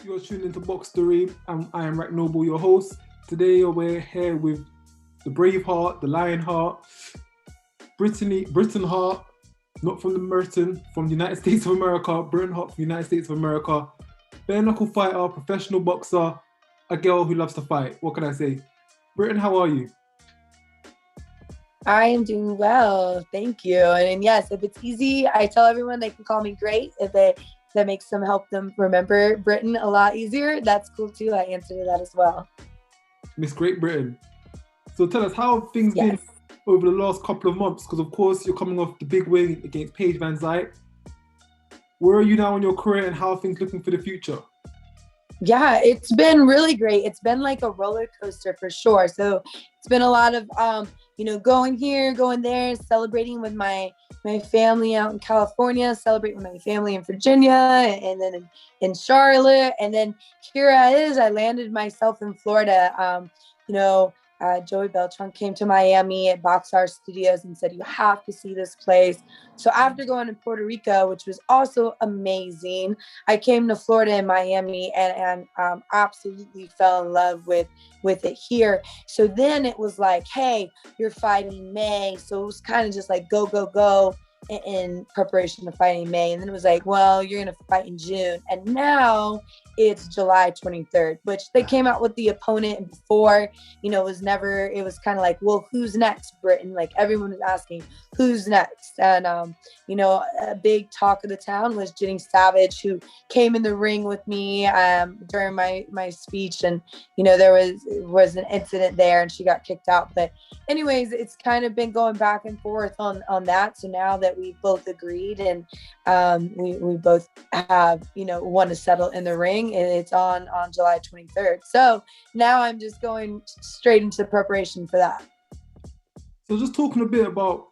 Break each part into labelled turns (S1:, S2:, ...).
S1: You're tuned into Box Story, and I am Rack Noble, your host. Today we're here with the Brave Heart, the Lion Heart, Britain Hart, not from the Merton, from the United States of America, Britain Hart from the United States of America, bare knuckle fighter, professional boxer, a girl who loves to fight. What can I say? Britain, how are you?
S2: I am doing well, thank you. And yes, if it's easy, I tell everyone they can call me Great. If that makes them help them remember Britain a lot easier, that's cool too. I answer to that as well.
S1: Miss Great Britain. So tell us, how have things been over the last couple of months? Because of course you're coming off the big win against Paige VanZant. Where are you now in your career, and how are things looking for the future?
S2: Yeah, it's been really great. It's been like a roller coaster for sure. So it's been a lot of, going here, going there, celebrating with my family out in California, celebrating with my family in Virginia, and then in Charlotte. And then here I landed myself in Florida. Joey Beltran came to Miami at Boxar Studios and said, you have to see this place. So after going to Puerto Rico, which was also amazing, I came to Florida and Miami and absolutely fell in love with it here. So then it was like, hey, you're fighting May. So it was kind of just like go, go, go in preparation to fight in May. And then it was like, well, you're going to fight in June. And now it's July 23rd, which they came out with the opponent. And before, it was kind of like, well, who's next, Britain? Like everyone was asking, who's next? And, a big talk of the town was Jenny Savage, who came in the ring with me during my speech. And, there was an incident there and she got kicked out. But anyways, it's kind of been going back and forth on that. So now that we both agreed and we both have, want to settle in the ring, and it's on July 23rd. So now I'm just going straight into preparation for that.
S1: So just talking a bit about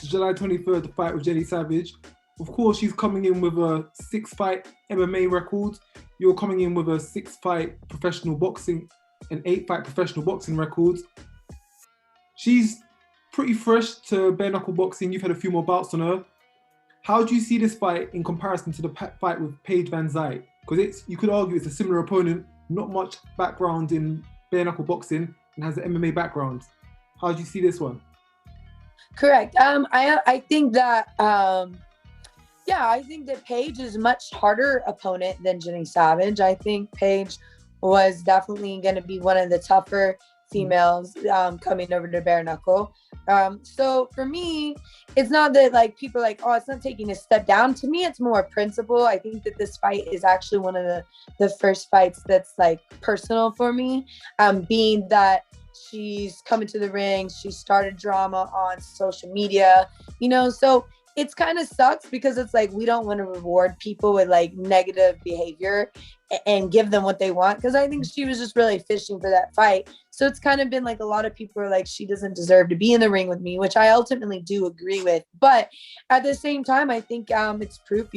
S1: July 23rd, the fight with Jenny Savage. Of course, she's coming in with a 6-fight MMA record. You're coming in with a 6-fight professional boxing and 8-fight professional boxing records. She's pretty fresh to bare knuckle boxing. You've had a few more bouts on her. How do you see this fight in comparison to the fight with Paige VanZant? Because you could argue it's a similar opponent, not much background in bare knuckle boxing, and has an MMA background. How do you see this one?
S2: Correct. I think that I think that Paige is a much harder opponent than Jenny Savage. I think Paige was definitely going to be one of the tougher females coming over to bare knuckle. So for me, it's not that like people are like, oh, it's not taking a step down. To me, it's more principle. I think that this fight is actually one of the first fights that's like personal for me, being that she's coming to the ring. She started drama on social media, so it's kind of sucks because it's like we don't want to reward people with like negative behavior and give them what they want, because I think she was just really fishing for that fight. So it's kind of been like a lot of people are like, she doesn't deserve to be in the ring with me, which I ultimately do agree with. But at the same time, I think it's proof,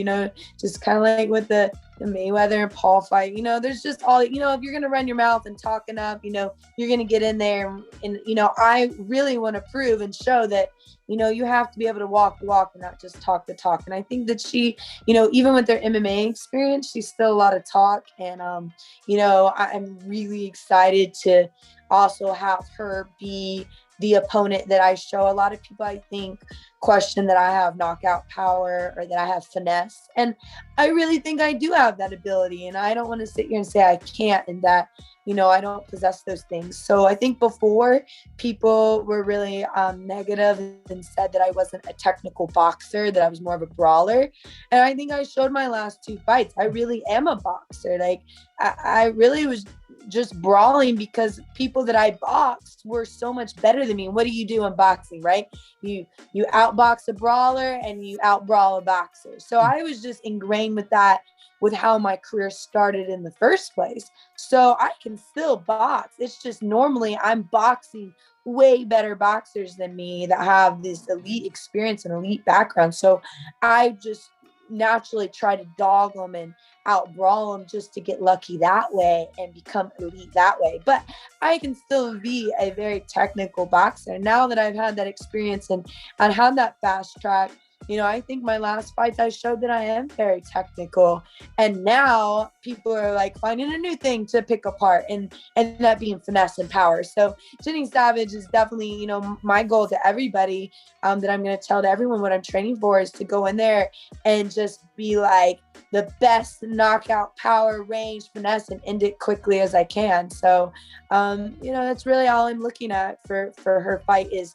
S2: just kind of like with the Mayweather and Paul fight, there's just all, if you're going to run your mouth and talk enough, you're going to get in there. And I really want to prove and show that, you have to be able to walk the walk and not just talk the talk. And I think that she, even with their MMA experience, she's still a lot of talk. And, I'm really excited to also have her be the opponent that I show. A lot of people, I think, question that I have knockout power or that I have finesse. And I really think I do have that ability. And I don't want to sit here and say I can't and that, I don't possess those things. So I think before people were really negative and said that I wasn't a technical boxer, that I was more of a brawler. And I think I showed my last 2 fights. I really am a boxer. Like I really was just brawling because people that I boxed were so much better than me. What do you do in boxing, right? You outbox a brawler and you outbrawl a boxer. So I was just ingrained with that, with how my career started in the first place. So I can still box. It's just normally I'm boxing way better boxers than me that have this elite experience and elite background. So I just naturally try to dog them and outbrawl them just to get lucky that way and become elite that way. But I can still be a very technical boxer now that I've had that experience and had that fast track I think my last fights, I showed that I am very technical. And now people are like finding a new thing to pick apart, and that being finesse and power. So Jenny Savage is definitely, my goal to everybody, that I'm going to tell to everyone what I'm training for is to go in there and just be like the best knockout, power, range, finesse, and end it quickly as I can. So, that's really all I'm looking at for her fight is,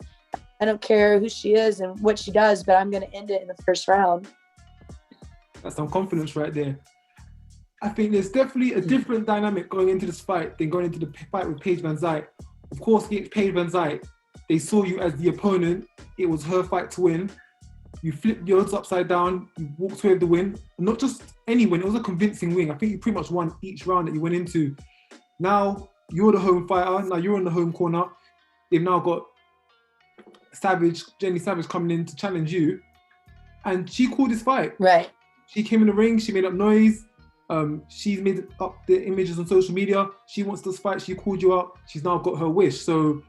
S2: I don't care who she is and what she does, but I'm going to end it in the first round.
S1: That's some confidence right there. I think there's definitely a different dynamic going into this fight than going into the fight with Paige VanZant. Of course, against Paige VanZant, they saw you as the opponent. It was her fight to win. You flipped the odds upside down. You walked away with the win. Not just any win, it was a convincing win. I think you pretty much won each round that you went into. Now, you're the home fighter. Now you're in the home corner. They've now got Jenny Savage coming in to challenge you, and she called this fight.
S2: Right.
S1: She came in the ring, she made up noise, she's made up the images on social media. She wants this fight, she called you up, she's now got her wish. So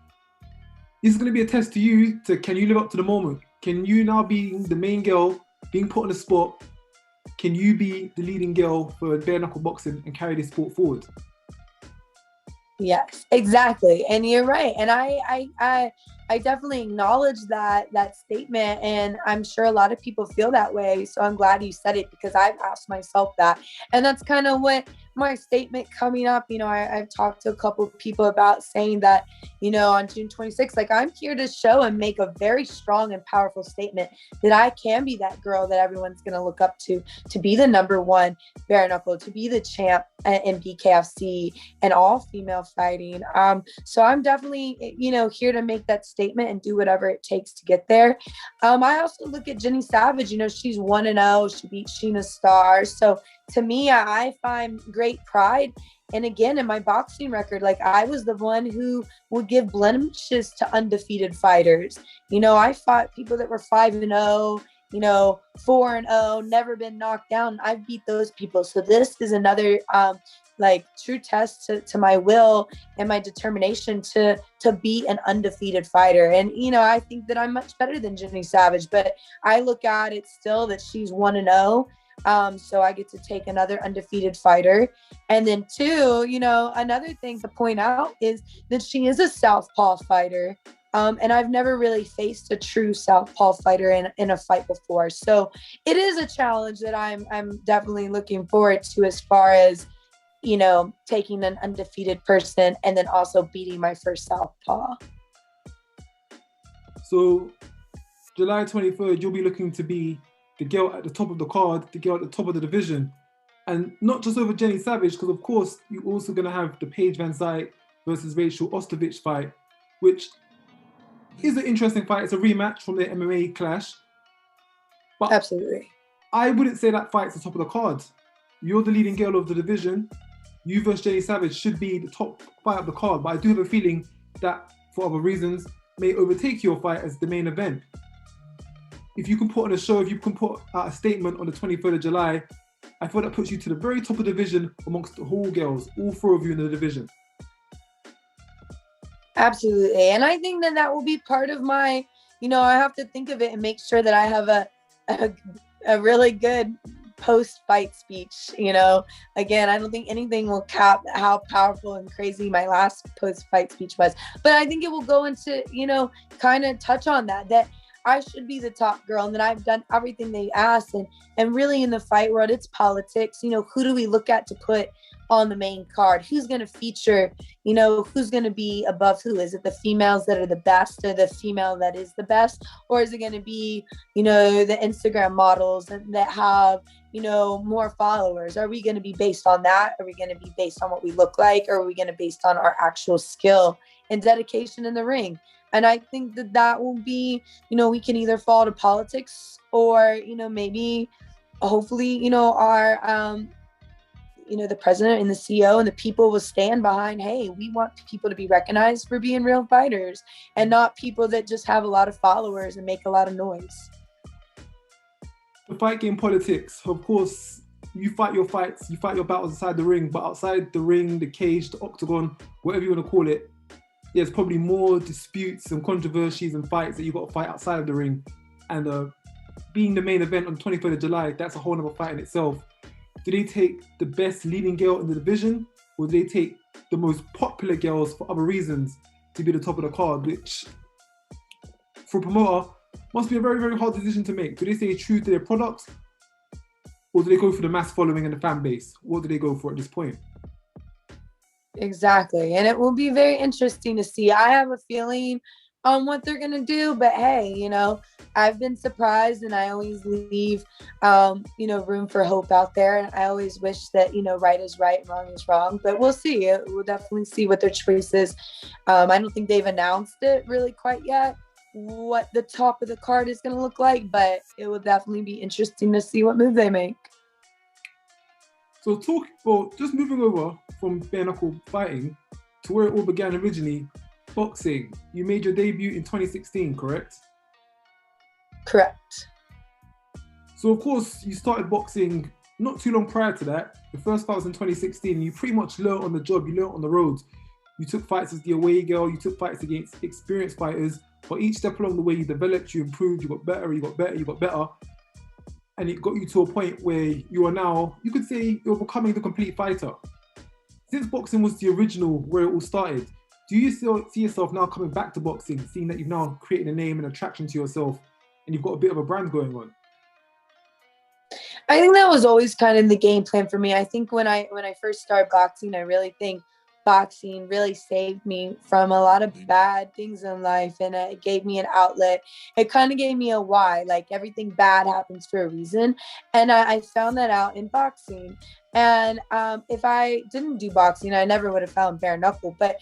S1: this is going to be a test to you, can you live up to the moment? Can you now be the main girl, being put on the spot? Can you be the leading girl for bare knuckle boxing and carry this sport forward?
S2: Yes, exactly. And you're right. And I definitely acknowledge that statement, and I'm sure a lot of people feel that way. So I'm glad you said it, because I've asked myself that. And that's kind of what my statement coming up, I've talked to a couple of people about saying that, on June 26th, like, I'm here to show and make a very strong and powerful statement that I can be that girl that everyone's going to look up to be the #1 bare knuckle, to be the champ in BKFC and all female fighting. So I'm definitely, here to make that statement and do whatever it takes to get there. I also look at Jenny Savage, she's 1-0, she beat Sheena Starr. So to me, I find great pride. And again, in my boxing record, like, I was the one who would give blemishes to undefeated fighters. I fought people that were 5-0, 4-0, never been knocked down. I beat those people. So this is another true test to my will and my determination to be an undefeated fighter. And, I think that I'm much better than Jenny Savage, but I look at it still that she's 1-0. So I get to take another undefeated fighter. And then 2, another thing to point out is that she is a southpaw fighter. And I've never really faced a true southpaw fighter in a fight before. So it is a challenge that I'm definitely looking forward to, as far as, taking an undefeated person and then also beating my first southpaw.
S1: So July 23rd, you'll be looking to be the girl at the top of the card, the girl at the top of the division. And not just over Jenny Savage, because of course you're also going to have the Paige VanZant versus Rachel Ostovich fight, which is an interesting fight. It's a rematch from their MMA clash. But
S2: absolutely,
S1: I wouldn't say that fight's the top of the card. You're the leading girl of the division. You versus Jenny Savage should be the top fight of the card, but I do have a feeling that, for other reasons, may overtake your fight as the main event. If you can put on a show, if you can put out a statement on the 23rd of July, I feel that puts you to the very top of the division amongst the whole girls, all 4 of you in the division.
S2: Absolutely. And I think that will be part of my, I have to think of it and make sure that I have a really good post-fight speech. Again, I don't think anything will cap how powerful and crazy my last post-fight speech was. But I think it will go into, kind of touch on that I should be the top girl, and that I've done everything they asked. And really, in the fight world, it's politics. Who do we look at to put on the main card? Who's going to feature? Who's going to be above who? Is it the females that are the best, or the female that is the best? Or is it going to be, the Instagram models that have, more followers? Are we going to be based on that? Are we going to be based on what we look like? Or are we going to be based on our actual skill and dedication in the ring? And I think that will be, we can either fall to politics, or, maybe, hopefully, our, the president and the CEO and the people will stand behind, hey, we want people to be recognized for being real fighters, and not people that just have a lot of followers and make a lot of noise.
S1: The fight game politics, of course, you fight your fights, you fight your battles inside the ring, but outside the ring, the cage, the octagon, whatever you want to call it, there's probably more disputes and controversies and fights that you've got to fight outside of the ring. And being the main event on 23rd of July, that's a whole other fight in itself. Do they take the best leading girl in the division, or do they take the most popular girls for other reasons to be the top of the card, which for a promoter must be a very, very hard decision to make? Do they stay true to their product, or do they go for the mass following and the fan base? What do they go for at this point?
S2: Exactly. And it will be very interesting to see. I have a feeling on what they're going to do, but hey, you know, I've been surprised, and I always leave, you know, room for hope out there. And I always wish that, you know, right is right and wrong is wrong, but we'll see. We'll definitely see what their choice is. I don't think they've announced it really quite yet, what the top of the card is going to look like, but it will definitely be interesting to see what move they make.
S1: So just moving over from bare knuckle fighting to where it all began originally, boxing. You made your debut in 2016, correct?
S2: Correct.
S1: So of course you started boxing not too long prior to that. The first fight was in 2016. You pretty much learned on the job, you learned on the road. You took fights as the away girl, you took fights against experienced fighters, but each step along the way you developed, you improved, you got better, you got better, you got better. And it got you to a point where you are now, you could say you're becoming the complete fighter. Since boxing was the original where it all started, do you still see yourself now coming back to boxing, seeing that you've now created a name and attraction to yourself, and you've got a bit of a brand going on?
S2: I think that was always kind of the game plan for me. I think when I first started boxing, I really think boxing really saved me from a lot of bad things in life, and it gave me an outlet. It kind of gave me a why, like everything bad happens for a reason, and I found that out in boxing. And if I didn't do boxing, I never would have found bare knuckle. But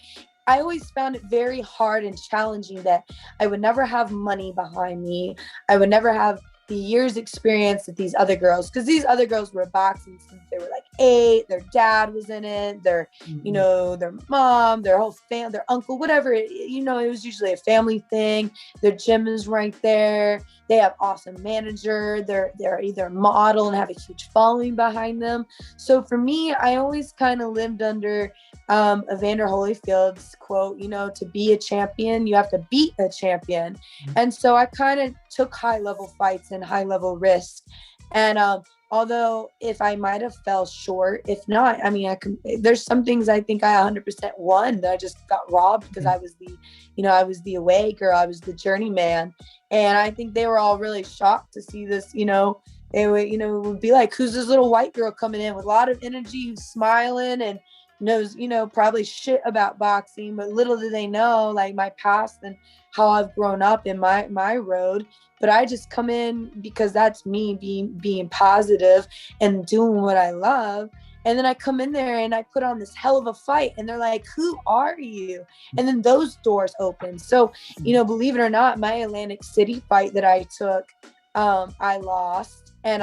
S2: I always found it very hard and challenging that I would never have money behind me. I would never have the years experience that these other girls, because these other girls were boxing since they were like 8, their dad was in it, their, you know, their mom, their whole family, their uncle, whatever, you know, it was usually a family thing. Their gym is right there. They have awesome manager. They're either a model and have a huge following behind them. So for me, I always kind of lived under Evander Holyfield's quote, you know, to be a champion, you have to beat a champion. And so I kind of took high level fights and high level risks. And although if I might have fell short, if not, I mean, there's some things I think I 100% won that I just got robbed because I was the away girl, I was the journeyman. And I think they were all really shocked to see this, you know. They would, you know, it would be like, who's this little white girl coming in with a lot of energy, who's smiling and knows, you know, probably shit about boxing, but little do they know, like, my past and how I've grown up in my road. But I just come in because that's me being positive and doing what I love. And then I come in there and I put on this hell of a fight, and they're like, who are you? And then those doors open. So, you know, believe it or not, my Atlantic City fight that I took, I lost. And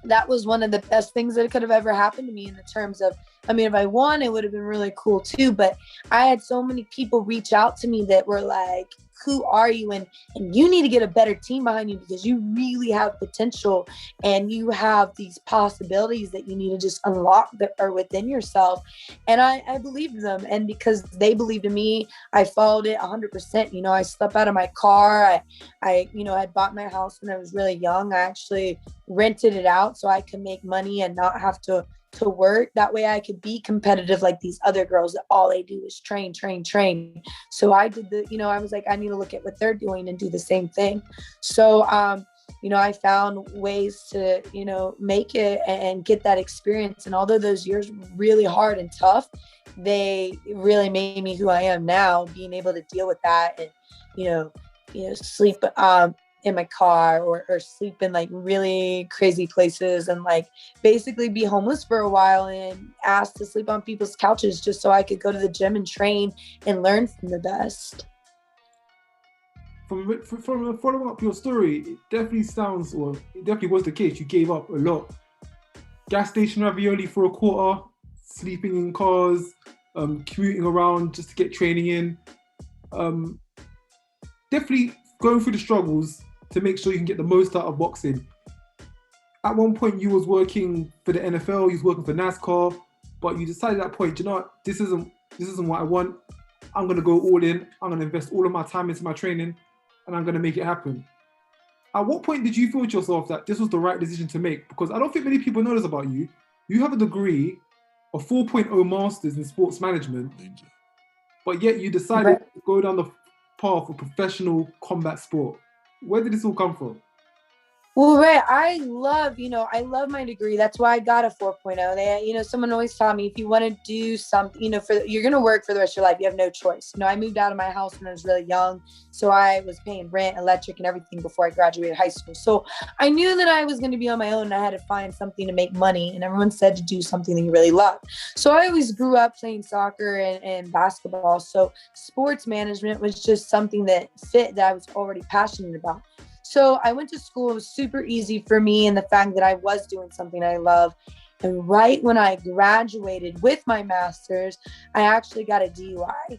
S2: that was one of the best things that could have ever happened to me in the terms of, I mean, if I won, it would have been really cool too. But I had so many people reach out to me that were like, who are you? And you need to get a better team behind you because you really have potential and you have these possibilities that you need to just unlock that are within yourself. And I believed them. And because they believed in me, I followed it 100%. You know, I slept out of my car. I you know, I bought my house when I was really young. I actually rented it out so I could make money and not have to work. That way I could be competitive like these other girls that all they do is train. So I did you know, I was like, I need to look at what they're doing and do the same thing. So, you know, I found ways to, you know, make it and get that experience. And although those years were really hard and tough, they really made me who I am now, being able to deal with that and, you know, sleep, in my car or sleep in like really crazy places and like basically be homeless for a while and asked to sleep on people's couches just so I could go to the gym and train and learn from the best.
S1: From following up your story, it definitely sounds, or it definitely was the case, you gave up a lot. Gas station ravioli for a quarter, sleeping in cars, commuting around just to get training in. Definitely going through the struggles to make sure you can get the most out of boxing. At one point you was working for the NFL, you was working for NASCAR, but you decided at that point, you know what, this isn't what I want. I'm gonna go all in, I'm gonna invest all of my time into my training, and I'm gonna make it happen. At what point did you feel to yourself that this was the right decision to make? Because I don't think many people know this about you. You have a degree, a 4.0 masters in sports management, but yet you decided to go down the path of professional combat sport. Where did this all come from?
S2: Well, right. I love my degree. That's why I got a 4.0. Someone always taught me if you want to do something, you're going to work for the rest of your life. You have no choice. I moved out of my house when I was really young. So I was paying rent, electric, and everything before I graduated high school. So I knew that I was going to be on my own and I had to find something to make money. And everyone said to do something that you really love. So I always grew up playing soccer and basketball. So sports management was just something that fit that I was already passionate about. So I went to school. It was super easy for me, and the fact that I was doing something I love. And right when I graduated with my master's, I actually got a DUI.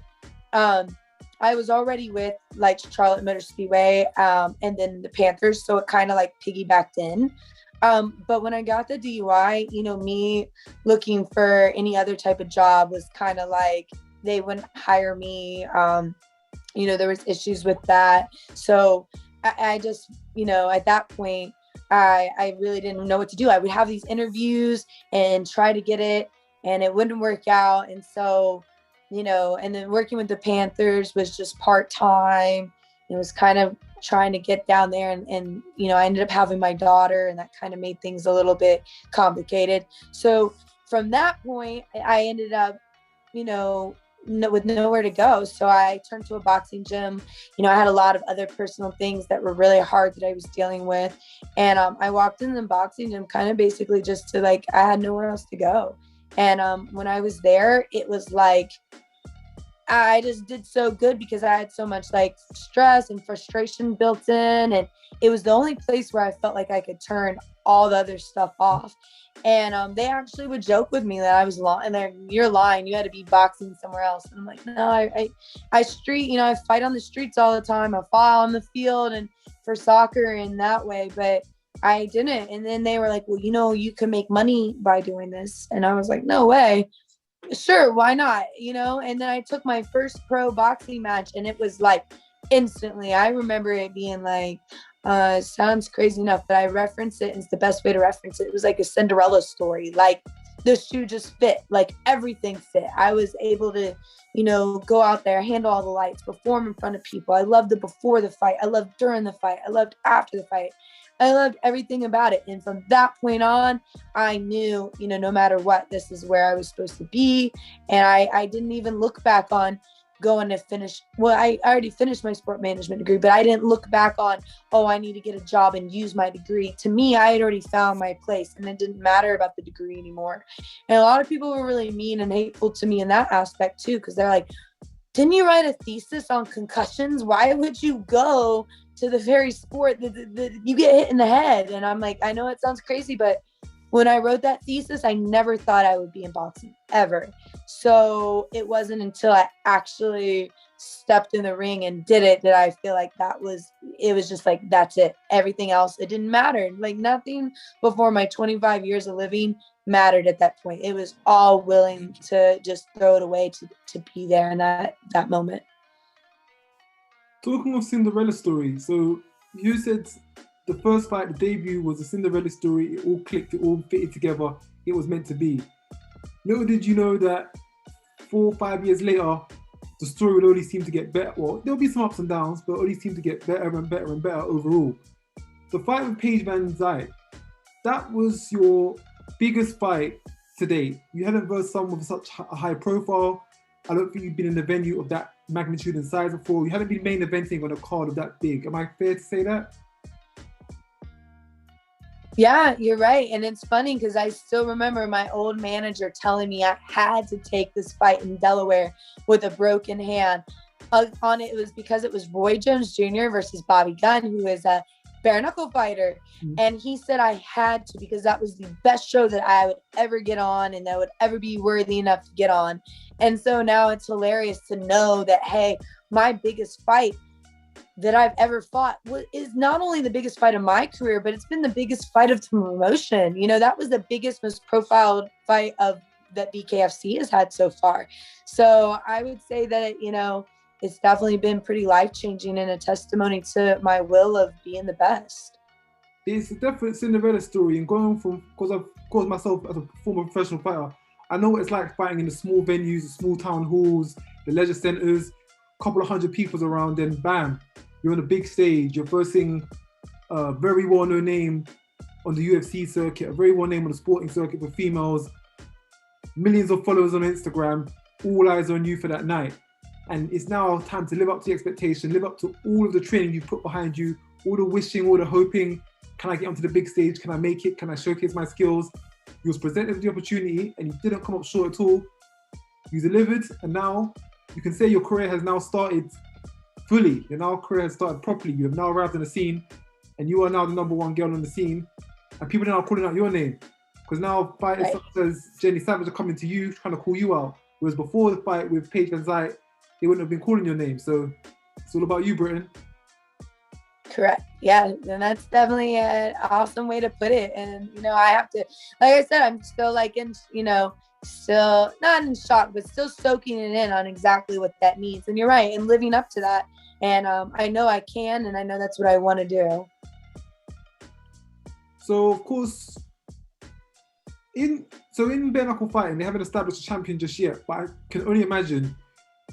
S2: I was already with like Charlotte Motor Speedway and then the Panthers, so it kind of like piggybacked in. But when I got the DUI, me looking for any other type of job was kind of like they wouldn't hire me. There was issues with that. So I just, at that point, I really didn't know what to do. I would have these interviews and try to get it, and it wouldn't work out. And so, and then working with the Panthers was just part-time. It was kind of trying to get down there and I ended up having my daughter, and that kind of made things a little bit complicated. So from that point, I ended up, with nowhere to go. So I turned to a boxing gym. I had a lot of other personal things that were really hard that I was dealing with. And I walked in the boxing gym kind of basically just to I had nowhere else to go. And when I was there, it was like, I just did so good because I had so much stress and frustration built in. And it was the only place where I felt like I could turn all the other stuff off. And they actually would joke with me that I was lying. And they're, you're lying. You had to be boxing somewhere else. And I'm like, no, I street, I fight on the streets all the time. I fall on the field and for soccer in that way, but I didn't. And then they were like, well, you can make money by doing this. And I was like, no way. Sure, why not? And then I took my first pro boxing match, and it was instantly. I remember it being sounds crazy enough, but I reference it, and it's the best way to reference it. It was like a Cinderella story. The shoe just fit, everything fit. I was able to, go out there, handle all the lights, perform in front of people. I loved the before the fight. I loved during the fight. I loved after the fight. I loved everything about it. And from that point on, I knew, no matter what, this is where I was supposed to be. And I didn't even look back on going to finish. Well, I already finished my sport management degree, but I didn't look back on, I need to get a job and use my degree. To me, I had already found my place, and it didn't matter about the degree anymore. And a lot of people were really mean and hateful to me in that aspect too, because they're like, didn't you write a thesis on concussions? Why would you go to the very sport that you get hit in the head? And I'm like, I know it sounds crazy, but when I wrote that thesis, I never thought I would be in boxing ever. So it wasn't until I actually stepped in the ring and did it that I feel like it was just that's it. Everything else, it didn't matter. Nothing before my 25 years of living mattered at that point. It was all willing to just throw it away to be there in that moment.
S1: Talking of Cinderella story, so you said the first fight, the debut, was a Cinderella story. It all clicked, it all fitted together. It was meant to be. Little did you know that 4 or 5 years later, the story would only seem to get better. Well, there'll be some ups and downs, but it only seem to get better and better and better overall. The fight with Paige VanZant, that was your biggest fight to date. You hadn't versed someone with such a high profile. I don't think you've been in a venue of that magnitude and size before. You haven't been main eventing on a card of that big. Am I fair to say that?
S2: Yeah, you're right. And it's funny because I still remember my old manager telling me I had to take this fight in Delaware with a broken hand. On it was because it was Roy Jones Jr. versus Bobby Gunn, who is a bare knuckle fighter. Mm-hmm. And he said I had to because that was the best show that I would ever get on and that would ever be worthy enough to get on. And so now it's hilarious to know that, hey, my biggest fight that I've ever fought is not only the biggest fight of my career, but it's been the biggest fight of the promotion. That was the biggest, most profiled fight that BKFC has had so far. So I would say that, it's definitely been pretty life-changing and a testimony to my will of being the best.
S1: It's a definite Cinderella story, and going from, because I've caused myself as a former professional fighter, I know what it's like fighting in the small venues, the small town halls, the leisure centres, a couple of hundred people's around, then bam, you're on a big stage, you're versing a very well-known name on the UFC circuit, a very well-known name on the sporting circuit for females, millions of followers on Instagram, all eyes on you for that night. And it's now time to live up to the expectation, live up to all of the training you've put behind you, all the wishing, all the hoping. Can I get onto the big stage? Can I make it? Can I showcase my skills? You was presented with the opportunity and you didn't come up short at all. You delivered, and now you can say your career has now started fully. Your now career has started properly. You have now arrived on the scene, and you are now the number one girl on the scene. And people are now calling out your name. Because now fighters such as Jenny Savage are coming to you, trying to call you out. Whereas before the fight with Paige VanZant, they wouldn't have been calling your name. So it's all about you, Britain.
S2: Correct. Yeah, and that's definitely an awesome way to put it. And, I have to, like I said, I'm still still not in shock, but still soaking it in on exactly what that means. And you're right, and living up to that. And I know I can, and I know that's what I want to do.
S1: So, of course, in bare knuckle fighting, they haven't established a champion just yet, but I can only imagine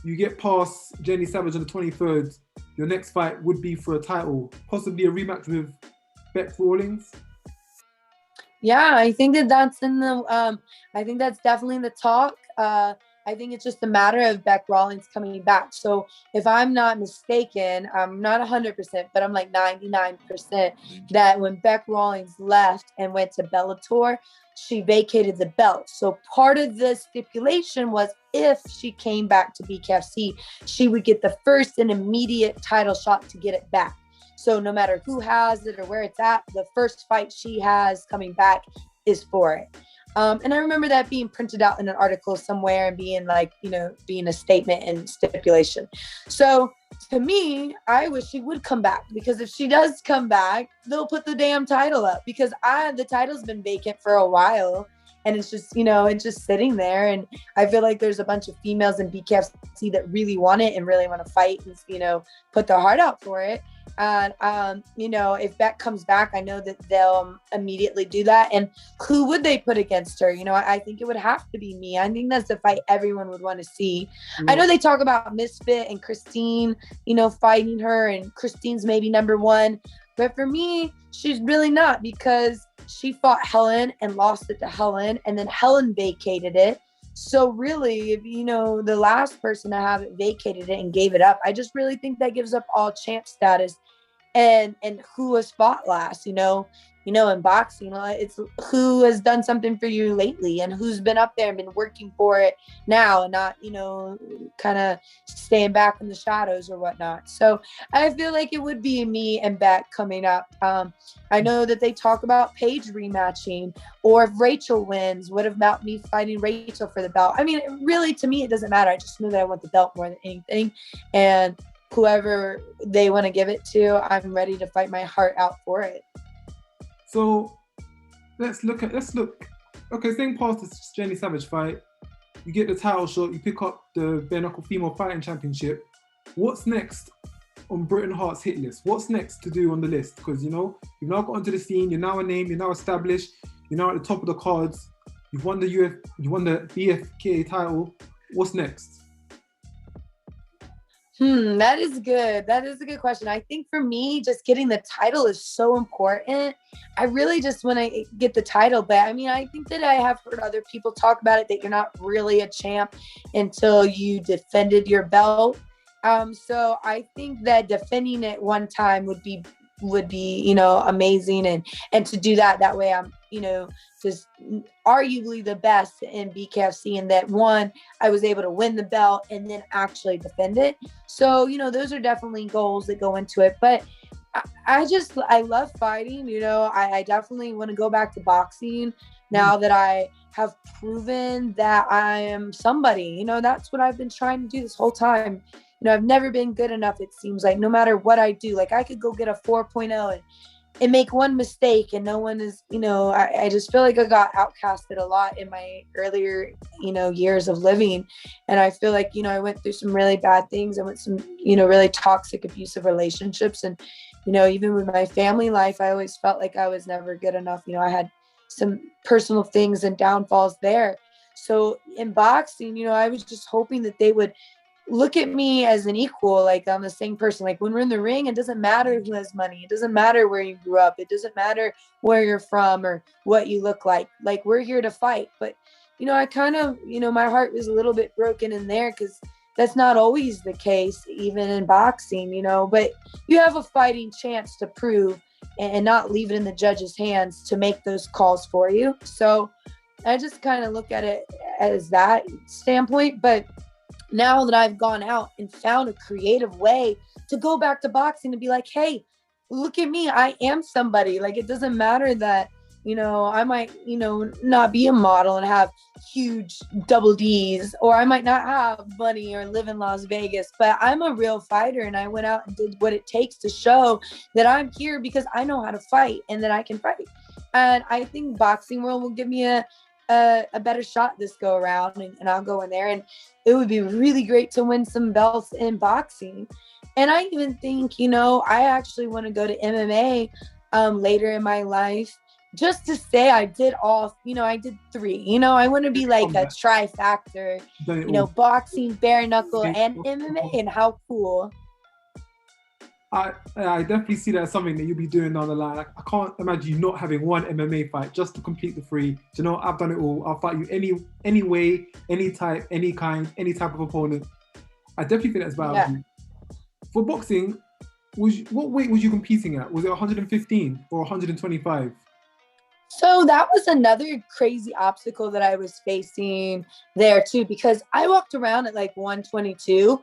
S1: you get past Jenny Savage on the 23rd, your next fight would be for a title, possibly a rematch with Bec Rawlings.
S2: Yeah, I think that's I think that's definitely the talk. I think it's just a matter of Bec Rawlings coming back. So if I'm not mistaken, I'm not 100%, but I'm like 99% that when Bec Rawlings left and went to Bellator, she vacated the belt. So part of the stipulation was if she came back to BKFC, she would get the first and immediate title shot to get it back. So no matter who has it or where it's at, the first fight she has coming back is for it. And I remember that being printed out in an article somewhere and being being a statement and stipulation. So to me, I wish she would come back, because if she does come back, they'll put the damn title up, because the title's been vacant for a while. And it's just, it's just sitting there. And I feel like there's a bunch of females in BKFC that really want it and really want to fight and, put their heart out for it. And, if Bec comes back, I know that they'll immediately do that. And who would they put against her? I think it would have to be me. I think that's the fight everyone would want to see. Mm-hmm. I know they talk about Misfit and Christine, fighting her, and Christine's maybe number one. But for me, she's really not, because she fought Helen and lost it to Helen, and then Helen vacated it. So really, if the last person to have it vacated it and gave it up, I just really think that gives up all champ status. And who has fought last, in boxing, it's who has done something for you lately, and who's been up there and been working for it now, and not, kind of staying back in the shadows or whatnot. So I feel like it would be me and Bec coming up. I know that they talk about Paige rematching, or if Rachel wins, what about me fighting Rachel for the belt? I mean, really, to me, it doesn't matter. I just know that I want the belt more than anything. And whoever they want to give it to, I'm ready to fight my heart out for it.
S1: So let's look. Okay, saying past this Jenny Savage fight, you get the title shot, you pick up the Bare Knuckle Female Fighting Championship. What's next on Britain Hart's hit list? What's next to do on the list? Because you've now got onto the scene, you're now a name, you're now established, you're now at the top of the cards, you've won the BFKA title. What's next?
S2: That is good. That is a good question. I think for me, just getting the title is so important. I really just want to get the title, but I mean, I think that I have heard other people talk about it, that you're not really a champ until you defended your belt. So I think that defending it one time would be amazing, and to do that way I'm just arguably the best in BKFC, and that one, I was able to win the belt and then actually defend it. So those are definitely goals that go into it. But I love fighting. I definitely want to go back to boxing now that I have proven that I am somebody. That's what I've been trying to do this whole time. I've never been good enough, it seems like, no matter what I do. Like, I could go get a 4.0 and make one mistake and no one is, I just feel like I got outcasted a lot in my earlier, years of living. And I feel like, I went through some really bad things. I went some, really toxic, abusive relationships. And, even with my family life, I always felt like I was never good enough. I had some personal things and downfalls there. So in boxing, I was just hoping that they would look at me as an equal, like I'm the same person. Like when we're in the ring, it doesn't matter who has money. It doesn't matter where you grew up. It doesn't matter where you're from or what you look like. Like we're here to fight. But, I kind of, my heart was a little bit broken in there because that's not always the case, even in boxing, but you have a fighting chance to prove and not leave it in the judge's hands to make those calls for you. So I just kind of look at it as that standpoint. But now that I've gone out and found a creative way to go back to boxing and be like, hey, look at me. I am somebody. Like, it doesn't matter that, I might, not be a model and have huge double D's, or I might not have money or live in Las Vegas, but I'm a real fighter. And I went out and did what it takes to show that I'm here because I know how to fight and that I can fight. And I think boxing world will give me a better shot this go around, and I'll go in there, and it would be really great to win some belts in boxing. And I even think, I actually want to go to MMA later in my life, just to say I did all, I did 3, I want to be like a trifactor, boxing, bare knuckle, and MMA. And how cool.
S1: I definitely see that as something that you'll be doing down the line. I can't imagine you not having one MMA fight just to complete the 3. I've done it all. I'll fight you any way, any type, any kind, any type of opponent. I definitely think that's valuable. Yeah. For boxing, what weight was you competing at? Was it 115 or 125?
S2: So that was another crazy obstacle that I was facing there too, because I walked around at like 122.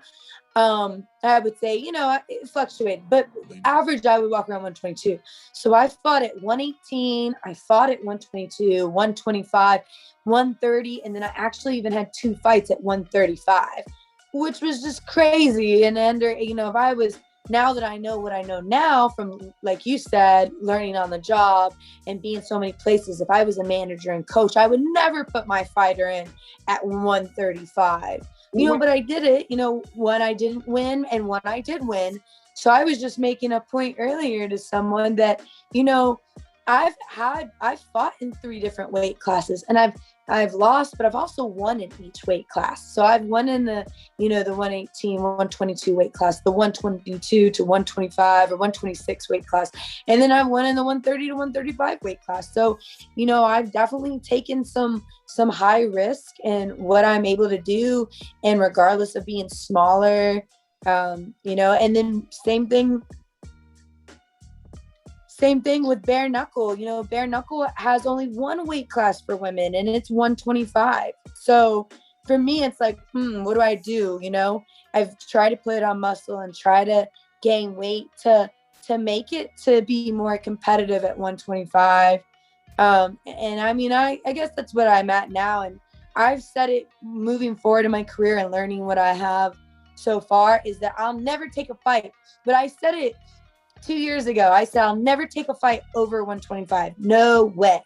S2: I would say, it fluctuated, but average, I would walk around 122. So I fought at 118. I fought at 122, 125, 130. And then I actually even had 2 fights at 135, which was just crazy. And under, if I was, now that I know what I know now from, like you said, learning on the job and being so many places, if I was a manager and coach, I would never put my fighter in at 135. But I did it, when I didn't win and when I did win. So I was just making a point earlier to someone that, I've fought in 3 different weight classes, and I've lost, but I've also won in each weight class. So I've won in the, the 118, 122 weight class, the 122 to 125 or 126 weight class. And then I've won in the 130 to 135 weight class. So, I've definitely taken some high risk in what I'm able to do. And regardless of being smaller, and then same thing with bare knuckle. Bare knuckle has only 1 weight class for women, and it's 125. So for me, it's like, what do I do? I've tried to put on muscle and try to gain weight to make it to be more competitive at 125. And I mean, I guess that's what I'm at now. And I've said it moving forward in my career and learning what I have so far is that I'll never take a fight. But I said it 2 years ago. I said, I'll never take a fight over 125. No way.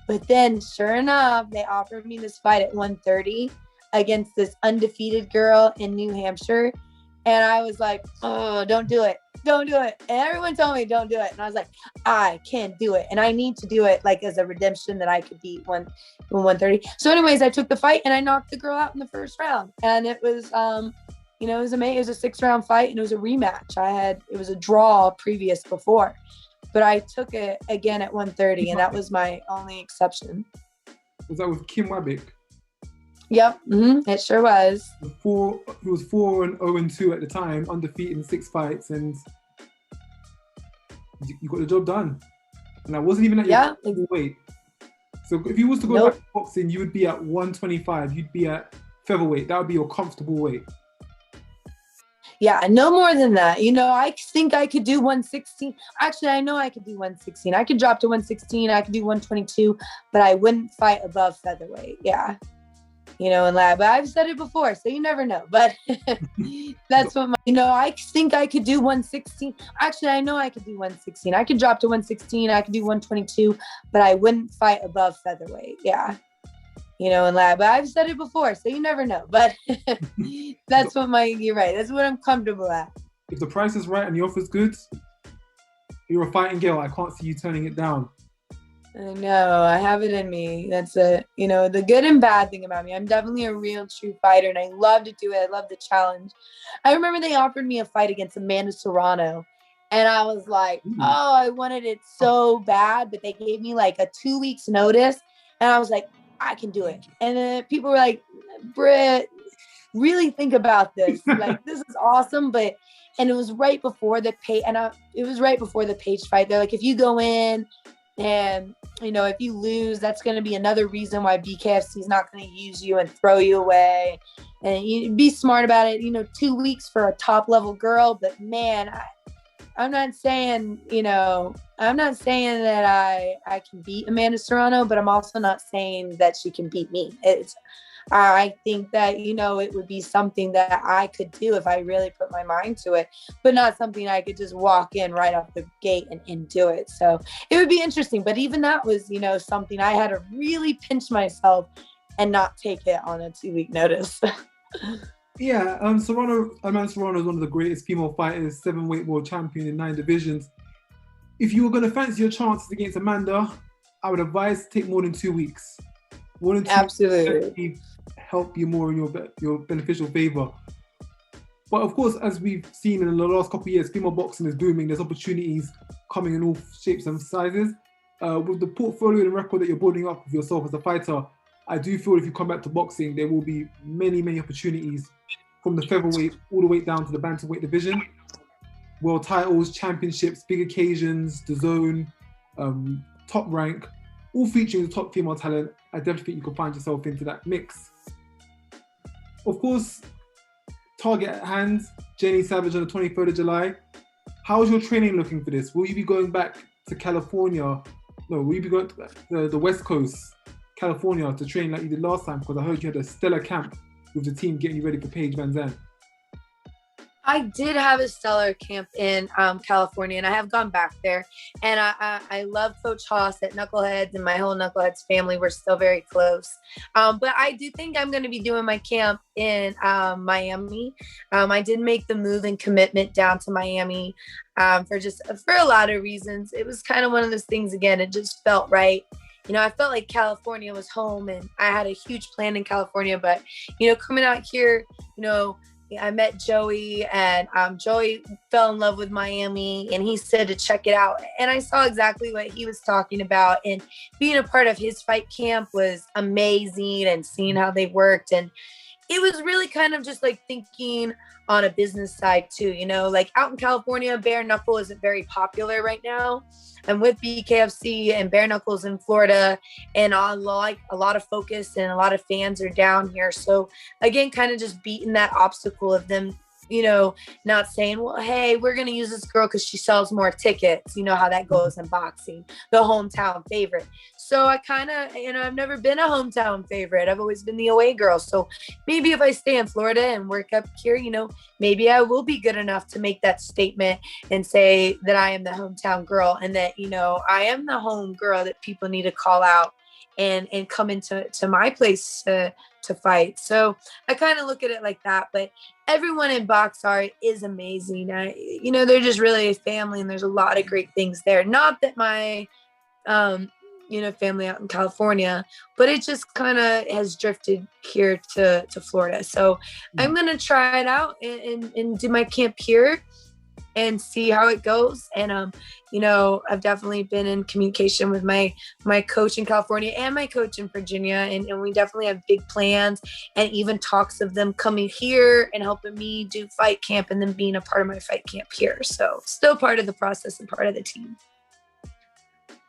S2: But then sure enough, they offered me this fight at 130 against this undefeated girl in New Hampshire. And I was like, oh, don't do it. Don't do it. And everyone told me don't do it. And I was like, I can't do it. And I need to do it like as a redemption that I could beat 130. So anyways, I took the fight and I knocked the girl out in the first round. And it was, it was amazing. It was a 6-round fight and it was a rematch. It was a draw before, but I took it again at 130 and that was my only exception.
S1: Was that with Kim Wabik?
S2: Yep. Mm-hmm. It sure was.
S1: He was 4-0-2 at the time, undefeated in 6 fights, and you got the job done. And I wasn't even at your weight. So if you was to go back to boxing, you would be at 125. You'd be at featherweight. That would be your comfortable weight.
S2: Yeah, no more than that. I think I could do 116. Actually, I know I could do 116. I could drop to 116. I could do 122, but I wouldn't fight above featherweight. Yeah. in lab. But I've said it before, so you never know. But that's what I think I could do 116. Actually, I know I could do 116. I could drop to 116. I could do 122, but I wouldn't fight above featherweight. Yeah. In lab. But I've said it before, so you never know. But you're right. That's what I'm comfortable at.
S1: If the price is right and the offer's good, you're a fighting girl. I can't see you turning it down.
S2: I know, I have it in me. That's the good and bad thing about me. I'm definitely a real true fighter, and I love to do it. I love the challenge. I remember they offered me a fight against Amanda Serrano, and I was like, oh, I wanted it so bad, but they gave me like a 2 weeks notice, and I was like, I can do it. And then people were like, Britt, really think about this. Like, this is awesome, and it was right before the Paige fight. They're like, if you go in and, if you lose, that's going to be another reason why BKFC is not going to use you and throw you away. And you be smart about it. 2 weeks for a top level girl. But man, I'm not saying that I can beat Amanda Serrano, but I'm also not saying that she can beat me. I think that, it would be something that I could do if I really put my mind to it, but not something I could just walk in right off the gate and do it. So it would be interesting. But even that was, something I had to really pinch myself and not take it on a 2 week notice.
S1: Yeah, Amanda Serrano is one of the greatest female fighters, 7-weight world champion in 9 divisions. If you were going to fancy your chances against Amanda, I would advise take more than 2 weeks.
S2: Absolutely.
S1: Help you more in your beneficial favor. But of course, as we've seen in the last couple of years, female boxing is booming. There's opportunities coming in all shapes and sizes. With the portfolio and record that you're building up with yourself as a fighter, I do feel if you come back to boxing, there will be many, many opportunities from the featherweight all the way down to the bantamweight division. World titles, championships, big occasions, the zone, top rank, all featuring the top female talent. I definitely think you can find yourself into that mix. Of course, target at hand, Jenny Savage on the 23rd of July. How is your training looking for this? Will you be going back to California? No, will you be going to the West Coast, California, to train like you did last time? Because I heard you had a stellar camp with the team getting you ready for Paige VanZant.
S2: I did have a stellar camp in California, and I have gone back there. And I love Coach Haas at Knuckleheads, and my whole Knuckleheads family. We're still very close. But I do think I'm going to be doing my camp in Miami. I did make the move and commitment down to Miami for a lot of reasons. It was kind of one of those things, again, it just felt right. I felt like California was home, and I had a huge plan in California. But, coming out here, I met Joey, and Joey fell in love with Miami, and he said to check it out. And I saw exactly what he was talking about, and being a part of his fight camp was amazing, and seeing how they worked. And it was really kind of just like thinking on a business side too, like out in California, Bare Knuckle isn't very popular right now. And with BKFC and Bare Knuckles in Florida, and a lot of focus and a lot of fans are down here. So again, kind of just beating that obstacle of them, not saying, well, hey, we're going to use this girl because she sells more tickets. You know how that goes in boxing, the hometown favorite. So I kind of, I've never been a hometown favorite. I've always been the away girl. So maybe if I stay in Florida and work up here, maybe I will be good enough to make that statement and say that I am the hometown girl, and that, I am the home girl that people need to call out and come into my place to fight. So I kind of look at it like that. But everyone in Box Art is amazing. They're just really a family, and there's a lot of great things there. Not that my family out in California, but it just kind of has drifted here to Florida. So I'm gonna try it out and do my camp here and see how it goes. And I've definitely been in communication with my coach in California and my coach in Virginia, and we definitely have big plans, and even talks of them coming here and helping me do fight camp, and then being a part of my fight camp here. So still part of the process and part of the team.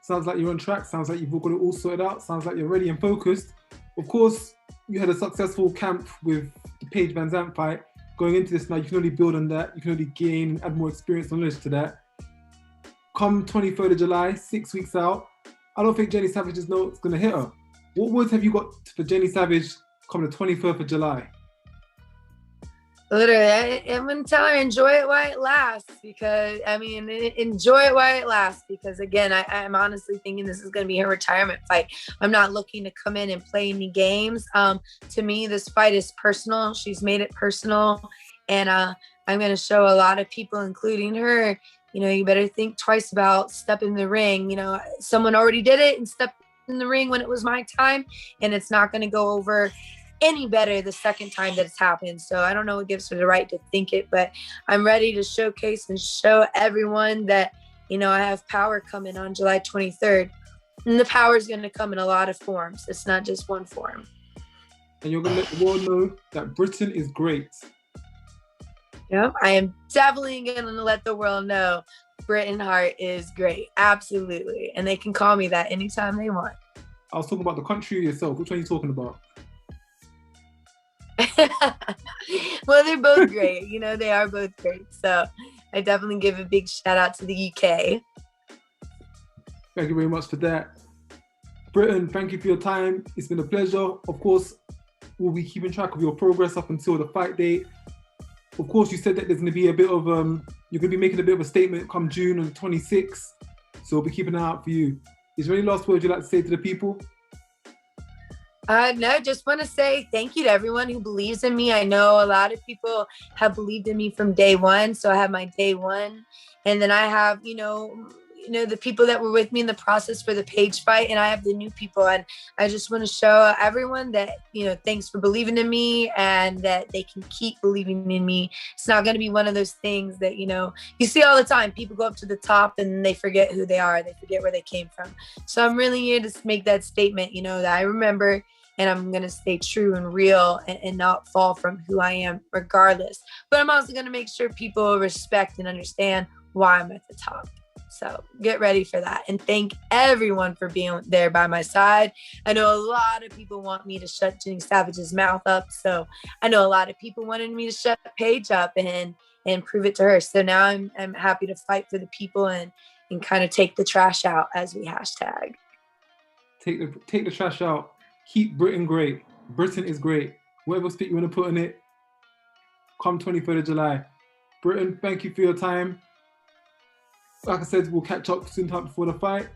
S1: Sounds like you're on track. Sounds like you've got it all sorted out. Sounds like you're ready and focused. Of course, you had a successful camp with the Paige VanZant fight. Going into this now, you can only build on that. You can only gain and add more experience and knowledge to that. Come 23rd of July, 6 weeks out, I don't think Jenny Savage's note's going to hit her. What words have you got for Jenny Savage coming the 23rd of July.
S2: Literally, I'm gonna tell her enjoy it while it lasts, because enjoy it while it lasts, because again, I'm honestly thinking this is gonna be her retirement fight. I'm not looking to come in and play any games. To me, this fight is personal. She's made it personal, and I'm gonna show a lot of people, including her, you better think twice about stepping in the ring. Someone already did it and stepped in the ring when it was my time, and it's not gonna go over any better the second time that it's happened. So I don't know what gives her the right to think it, but I'm ready to showcase and show everyone that, I have power coming on July 23rd. And the power is going to come in a lot of forms. It's not just one form.
S1: And you're going to let the world know that Britain is great.
S2: Yep, I am definitely going to let the world know Britain Hart is great. Absolutely. And they can call me that anytime they want.
S1: I was talking about the country yourself. Which one are you talking about?
S2: Well, they're both great. They are both great. So I definitely give a big shout out to the UK.
S1: Thank you very much for that. Britain, thank you for your time. It's been a pleasure. Of course, we'll be keeping track of your progress up until the fight date. Of course, you said that there's going to be a bit of, you're going to be making a bit of a statement come June on the 26th. So we'll be keeping an eye out for you. Is there any last words you'd like to say to the people?
S2: No, just want to say thank you to everyone who believes in me. I know a lot of people have believed in me from day one. So I have my day one. And then I have, the people that were with me in the process for the Paige fight. And I have the new people. And I just want to show everyone that, thanks for believing in me, and that they can keep believing in me. It's not going to be one of those things that, you see all the time. People go up to the top and they forget who they are. They forget where they came from. So I'm really here to make that statement, that I remember. And I'm going to stay true and real and not fall from who I am regardless. But I'm also going to make sure people respect and understand why I'm at the top. So get ready for that. And thank everyone for being there by my side. I know a lot of people want me to shut Jenny Savage's mouth up. So I know a lot of people wanted me to shut Paige up and prove it to her. So now I'm happy to fight for the people and kind of take the trash out, as we hashtag.
S1: Take the trash out. Keep Britain great. Britain is great. Whatever spit you want to put in it, come 23rd of July. Britain, thank you for your time. Like I said, we'll catch up soon time before the fight.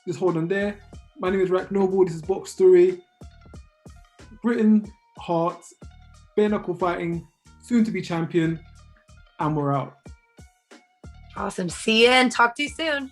S1: Just hold on there. My name is Rack Noble. This is Box Story. Britain Hart, Bare Knuckle fighting, soon to be champion, and we're out.
S2: Awesome. See you and talk to you soon.